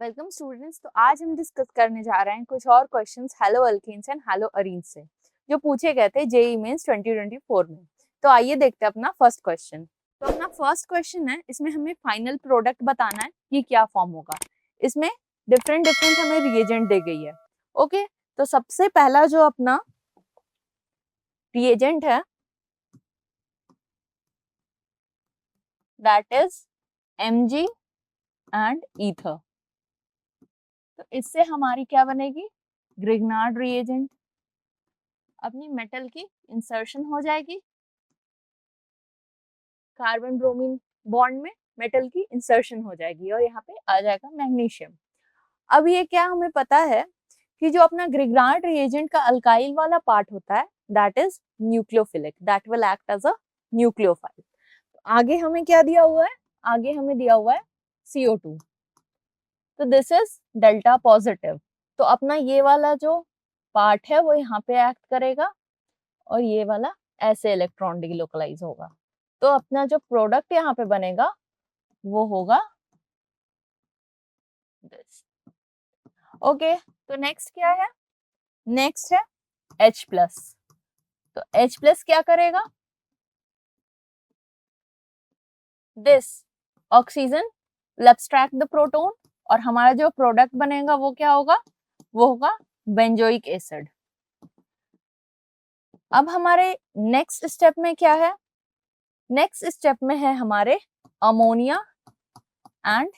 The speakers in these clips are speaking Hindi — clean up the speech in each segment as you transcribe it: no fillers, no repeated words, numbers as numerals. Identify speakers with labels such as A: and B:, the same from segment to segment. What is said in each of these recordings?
A: Welcome students. तो आज हम डिस्कस करने जा रहे हैं कुछ और questions halo alkanes and halo arenes से जो पूछे गए थे जेईई मेंस 2024 में। तो आइए देखते हैं अपना फर्स्ट क्वेश्चन। तो अपना फर्स्ट क्वेश्चन है, इसमें हमें फाइनल प्रोडक्ट बताना है कि क्या फॉर्म होगा। इसमें डिफरेंट डिफरेंट हमें रिएजेंट दी गई है। ओके, तो सबसे पहला जो अपना रिएजेंट है that is Mg and ether. तो इससे हमारी क्या बनेगी, ग्रिग्नार्ड रिएजेंट। अपनी मेटल की इंसर्शन हो जाएगी कार्बन ब्रोमीन बॉन्ड में, मेटल की इंसर्शन हो जाएगी और यहाँ पे आ जाएगा मैग्नीशियम। अब ये क्या हमें पता है कि जो अपना ग्रिग्नार्ड रिएजेंट का अल्काइल वाला पार्ट होता है that is nucleophilic, that will act as a nucleophile. आगे हमें क्या दिया हुआ है, आगे हमें दिया हुआ है CO2। तो दिस इज डेल्टा पॉजिटिव। तो अपना ये वाला जो पार्ट है वो यहाँ पे एक्ट करेगा और ये वाला ऐसे इलेक्ट्रॉन डीलोकलाइज होगा। तो अपना जो प्रोडक्ट यहाँ पे बनेगा वो होगा दिस। ओके, तो नेक्स्ट क्या है, नेक्स्ट है H प्लस। तो H प्लस क्या करेगा, this oxygen will abstract the proton और हमारा जो प्रोडक्ट बनेगा वो क्या होगा, वो होगा बेंजोइक एसिड। अब हमारे नेक्स्ट स्टेप में क्या है, नेक्स्ट स्टेप में है हमारे अमोनिया एंड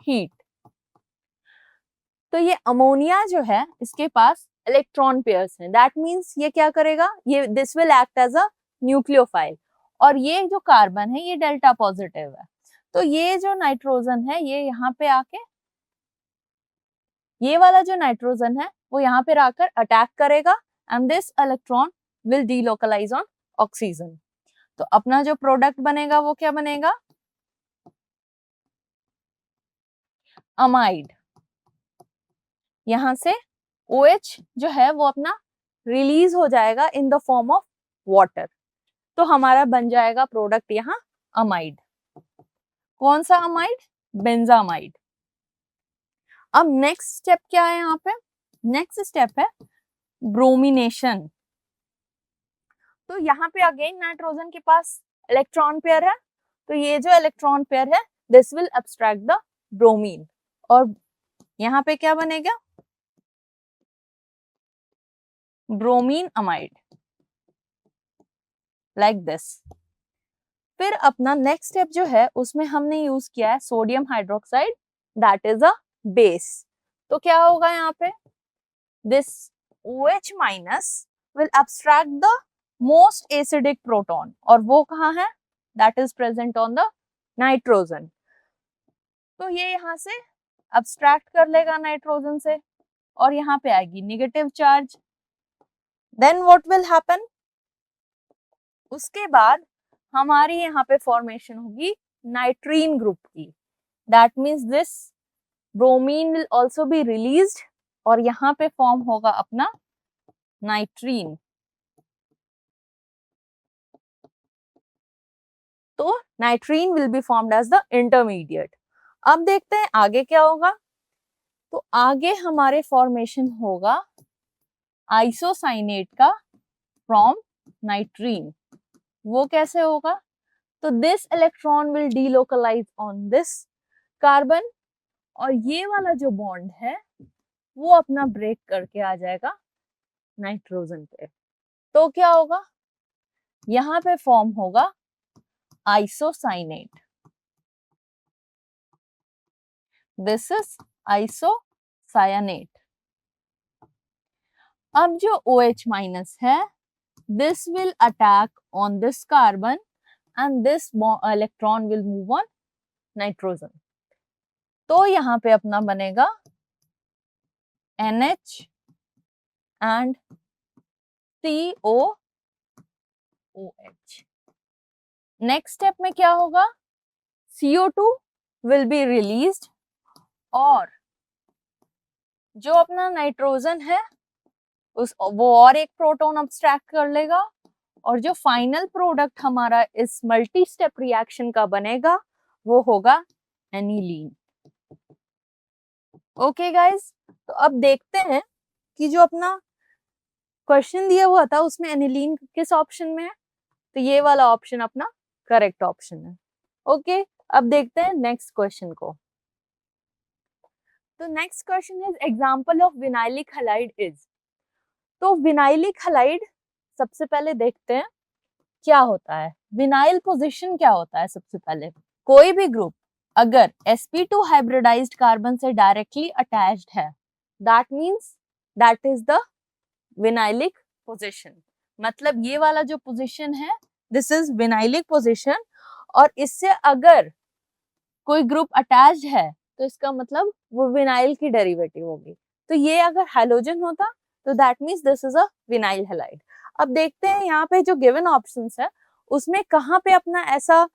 A: हीट। तो ये अमोनिया जो है इसके पास इलेक्ट्रॉन पेयर्स हैं, दैट मींस ये क्या करेगा, ये this will act as a nucleophile. और ये जो कार्बन है ये डेल्टा पॉजिटिव है। तो ये जो नाइट्रोजन है ये यहाँ पे आके, ये वाला जो नाइट्रोजन है वो यहाँ पे आकर अटैक करेगा and this electron will delocalize on oxygen. तो अपना जो प्रोडक्ट बनेगा वो क्या बनेगा, अमाइड। यहाँ से OH जो है वो अपना रिलीज हो जाएगा in the form of water. तो हमारा बन जाएगा प्रोडक्ट यहाँ अमाइड। कौन सा अमाइड, बेंजामाइड। अब नेक्स्ट स्टेप क्या है यहाँ पे, नेक्स्ट स्टेप है ब्रोमिनेशन। तो यहाँ पे अगेन नाइट्रोजन के पास इलेक्ट्रॉन पेयर है, तो ये जो इलेक्ट्रॉन पेयर है this will abstract the bromine और यहाँ पे क्या बनेगा, ब्रोमीन अमाइड लाइक दिस। फिर अपना नेक्स्ट स्टेप जो है उसमें हमने यूज किया है sodium hydroxide, that is a base. तो क्या होगा यहाँ पे, this OH minus will abstract the most acidic proton और वो कहाँ है, that is present on the nitrogen. तो ये यहाँ से एब्स्ट्रैक्ट कर लेगा नाइट्रोजन से और यहाँ पे आएगी negative charge. Then what will happen, उसके बाद हमारी यहाँ पे फॉर्मेशन होगी नाइट्रीन ग्रुप की, that means this bromine will also be released और यहाँ पे फॉर्म होगा अपना नाइट्रीन। तो nitrene will be formed as the intermediate. अब देखते हैं आगे क्या होगा। तो आगे हमारे फॉर्मेशन होगा आइसोसाइनेट का फ्रॉम नाइट्रीन। वो कैसे होगा, तो this electron will delocalize on this carbon और ये वाला जो बॉन्ड है वो अपना ब्रेक करके आ जाएगा नाइट्रोजन पे। तो क्या होगा, यहाँ पे फॉर्म होगा आइसोसाइनेट, दिस इज आइसोसायानेट। अब जो OH माइनस है this will attack on this carbon and this electron will move on nitrogen। तो यहाँ पे अपना बनेगा NH and COOH। Next step में क्या होगा, CO2 will be released और जो अपना नाइट्रोजन है वो और एक प्रोटॉन एब्स्ट्रैक्ट कर लेगा और जो फाइनल प्रोडक्ट हमारा इस मल्टी स्टेप रिएक्शन का बनेगा वो होगा एनिलीन। ओके गाइस, तो अब देखते हैं कि जो अपना क्वेश्चन दिया हुआ था उसमें एनिलीन किस ऑप्शन में है, तो ये वाला ऑप्शन अपना करेक्ट ऑप्शन है। ओके, अब देखते हैं नेक्स्ट क्वेश्चन को। तो next question is example of vinylic halide is. तो विनाइलिक हैलाइड सबसे पहले देखते हैं क्या होता है। विनाइल पोजीशन क्या होता है? सबसे पहले कोई भी ग्रुप अगर sp2 हाइब्रिडाइज्ड कार्बन से डायरेक्टली अटैच्ड है, that means that is the vinylic position. मतलब ये वाला जो पोजीशन है दिस इज विनाइलिक पोजीशन, और इससे अगर कोई ग्रुप अटैच्ड है तो इसका मतलब वो विनाइल की डेरिवेटिव होगी। तो ये अगर हैलोजन होता तो that means this is a vinyl halide. अब देखते हैं यहाँ पे जो गिवन ऑप्शंस है उसमें कहाँ पे अपना ऐसा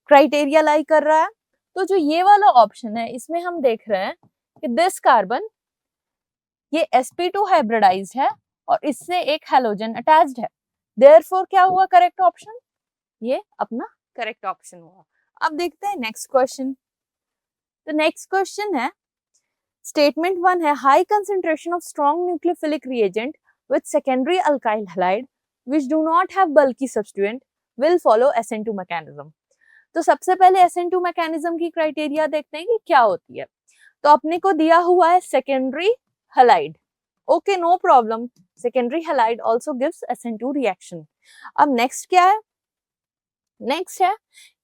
A: क्राइटेरिया लाई कर रहा है। तो जो ये वाला ऑप्शन है इसमें हम देख रहे हैं कि दिस कार्बन ये sp2 हाइब्रिडाइज्ड है और इससे एक हैलोजन अटैच्ड है, देयरफॉर क्या हुआ करेक्ट ऑप्शन? ये अपना करेक्ट ऑप्शन हुआ। अब देखते हैं नेक्स्ट क्वेश्चन। तो नेक्स्ट क्वेश्चन है स्टेटमेंट 1 है high concentration of strong nucleophilic reagent with secondary alkyl halide which do not have bulky substituent will follow SN2 mechanism. तो सबसे पहले SN2 मैकेनिज्म की क्राइटेरिया देखते हैं कि क्या होती है। तो अपने को दिया हुआ है secondary halide. Okay, no problem, secondary halide also gives SN2 reaction. अब नेक्स्ट क्या है? नेक्स्ट है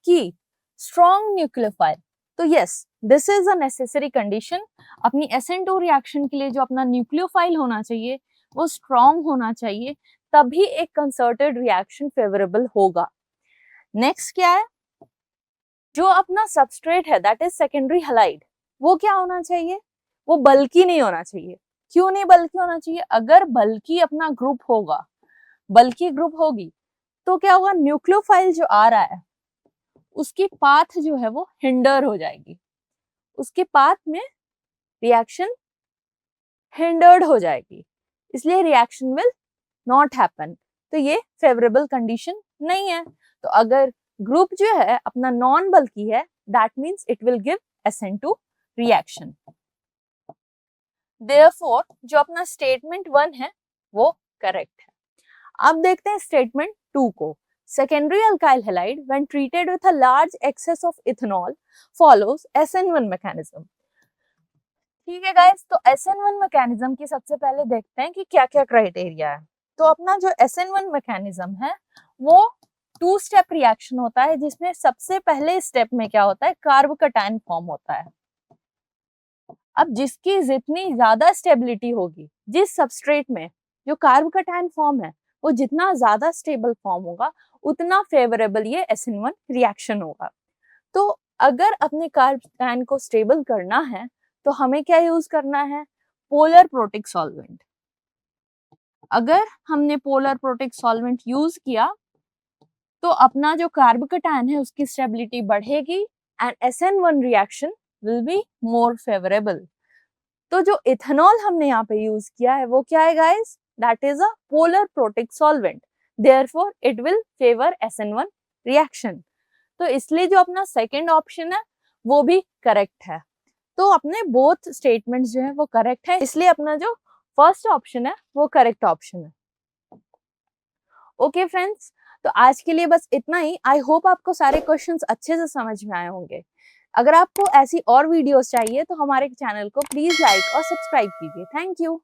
A: कि स्ट्रॉन्ग न्यूक्लियोफाइल। तो yes, this is a necessary condition. अपनी SN2 रिएक्शन के लिए जो अपना न्यूक्लियोफाइल होना चाहिए वो स्ट्रॉन्ग होना चाहिए, तभी एक कंसर्टेड रिएक्शन फेवरेबल होगा। नेक्स्ट क्या है? जो अपना सबस्ट्रेट है दैट इज सेकेंडरी हैलाइड, वो क्या होना चाहिए? वो बल्की नहीं होना चाहिए। क्यों नहीं बल्की होना चाहिए? अगर बल्की अपना ग्रुप होगा, बल्की ग्रुप होगी तो क्या होगा? न्यूक्लियोफाइल जो आ रहा है उसकी पाथ जो है वो हिंडर हो जाएगी, उसके पाथ में रिएक्शन हिंडर्ड हो जाएगी, इसलिए रिएक्शन विल नॉट हैपन। तो ये फेवरेबल कंडीशन नहीं है। तो अगर ग्रुप जो है अपना नॉन बल्की है that means it will give SN2 reaction. Therefore जो अपना स्टेटमेंट 1 है वो करेक्ट है। अब देखते हैं स्टेटमेंट 2 को। Secondary alkyl halide when treated with a large access of ethanol follows SN1 mechanism. ठीक है गाइस, तो SN1 मैकेनिज्म की सबसे पहले देखते हैं कि क्या-क्या क्राइटेरिया है। तो अपना जो SN1 मैकेनिज्म है वो 2 स्टेप रिएक्शन होता है, जिसमें सबसे पहले स्टेप में क्या होता है? कार्ब कटायन फॉर्म होता है। अब जिसकी जितनी ज्यादा स्टेबिलिटी होगी, जिस सबस्ट्रेट में जो कार्ब कटायन फॉर्म है वो जितना ज्यादा स्टेबल फॉर्म होगा उतना फेवरेबल ये SN1 रिएक्शन होगा। तो अगर अपने कार्ब कटायन को स्टेबल करना है तो हमें क्या यूज करना है? Polar protic solvent. अगर हमने पोलर प्रोटिक सॉल्वेंट यूज किया तो अपना जो कार्ब कटायन है उसकी स्टेबिलिटी बढ़ेगी and SN1 reaction will be more favourable. तो जो इथेनॉल हमने यहाँ पे यूज किया है वो क्या है guys? That is a polar protic solvent, therefore it will favour SN1 reaction. तो इसलिए जो अपना सेकंड ऑप्शन है वो भी करेक्ट है। तो अपने बोथ स्टेटमेंट्स जो है वो करेक्ट है, इसलिए अपना जो फर्स्ट ऑप्शन है वो करेक्ट ऑप्शन है। ओके फ्रेंड्स, तो आज के लिए बस इतना ही। आई होप आपको सारे क्वेश्चंस अच्छे से समझ में आए होंगे। अगर आपको ऐसी और वीडियोस चाहिए तो हमारे चैनल को प्लीज लाइक और सब्सक्राइब कीजिए। Thank you.